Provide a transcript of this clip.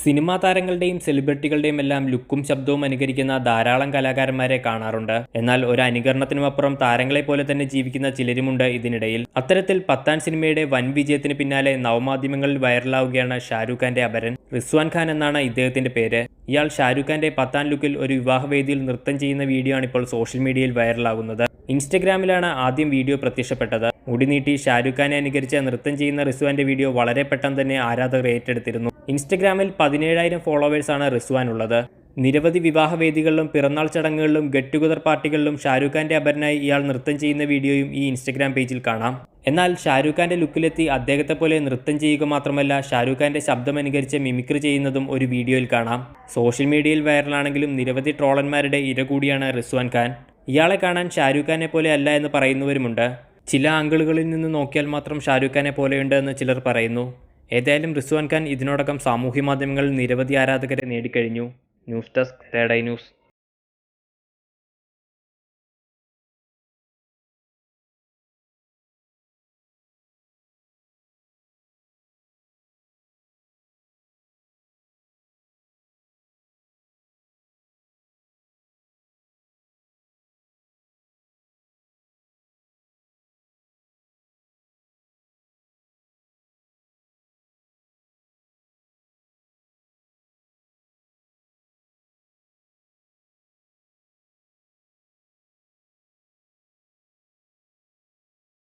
Cinema താരങ്ങളുടെയും സെലിബ്രിറ്റികളുടെയും എല്ലാം ലുക്കും ശബ്ദവും അനുകരിക്കുന്ന ധാരാളം കലാകാരന്മാരെ കാണാറുണ്ട്. എന്നാൽ ഒരു അനുകരണത്തിനുമപ്പുറം താരങ്ങളെ പോലെ തന്നെ ജീവിക്കുന്ന ചിലരുമുണ്ട് ഇതിനിടയിൽ. അത്തരത്തിൽ പത്താൻ സിനിമയുടെ വൻ വിജയത്തിന് പിന്നാലെ നവമാധ്യമങ്ങളിൽ വൈറലാവുകയാണ് ഷാരൂഖ് ഖാന്റെ അപരൻ. റിസ്വാൻ ഖാൻ എന്നാണ് ഇദ്ദേഹത്തിന്റെ പേര്. ഇയാൾ ഷാരൂഖ് ഖാന്റെ പത്താൻ ലുക്കിൽ ഒരു വിവാഹവേദിയിൽ നൃത്തം ചെയ്യുന്ന വീഡിയോ ആണ് ഇപ്പോൾ സോഷ്യൽ മീഡിയയിൽ വൈറലാകുന്നത്. ഇൻസ്റ്റഗ്രാമിലാണ് ആദ്യം വീഡിയോ പ്രത്യക്ഷപ്പെട്ടത്. മുടി നീട്ടി ഷാരൂഖ് ഖാനെ അനുകരിച്ച് നൃത്തം ചെയ്യുന്ന റിസ്വാന്റെ വീഡിയോ വളരെ പെട്ടെന്ന് തന്നെ ആരാധകർ ഏറ്റെടുത്തിരുന്നു. ഇൻസ്റ്റഗ്രാമിൽ 17,000 ഫോളോവേഴ്സാണ് റിസ്വാനുള്ളത്. നിരവധി വിവാഹവേദികളിലും പിറന്നാൾ ചടങ്ങുകളിലും ഗെറ്റ് ടുഗദർ പാർട്ടികളിലും ഷാരൂഖ് ഖാന്റെ അപരനായി ഇയാൾ നൃത്തം ചെയ്യുന്ന വീഡിയോയും ഈ ഇൻസ്റ്റഗ്രാം പേജിൽ കാണാം. എന്നാൽ ഷാരൂഖ് ഖാന്റെ ലുക്കിലെത്തി അദ്ദേഹത്തെ പോലെ നൃത്തം ചെയ്യുക മാത്രമല്ല ഷാരൂഖ് ഖാന്റെ ശബ്ദം അനുകരിച്ച് മിമിക്രി ചെയ്യുന്നതും ഒരു വീഡിയോയിൽ കാണാം. സോഷ്യൽ മീഡിയയിൽ വൈറലാണെങ്കിലും നിരവധി ട്രോളന്മാരുടെ ഇര കൂടിയാണ് റിസ്വാൻ ഖാൻ. ഇയാളെ കാണാൻ ഷാരൂഖ് ഖാനെ പോലെ അല്ല എന്ന് പറയുന്നവരുമുണ്ട്. ചില ആംഗിളുകളിൽ നിന്ന് നോക്കിയാൽ മാത്രം ഷാരൂഖ് ഖാനെ പോലെയുണ്ട് എന്ന് ചിലർ പറയുന്നു. ഏതായാലും റിസ്വാൻ ഖാൻ ഇതിനോടകം സാമൂഹ്യ മാധ്യമങ്ങളിൽ നിരവധി ആരാധകരെ നേടിക്കഴിഞ്ഞു. News desk third eye news.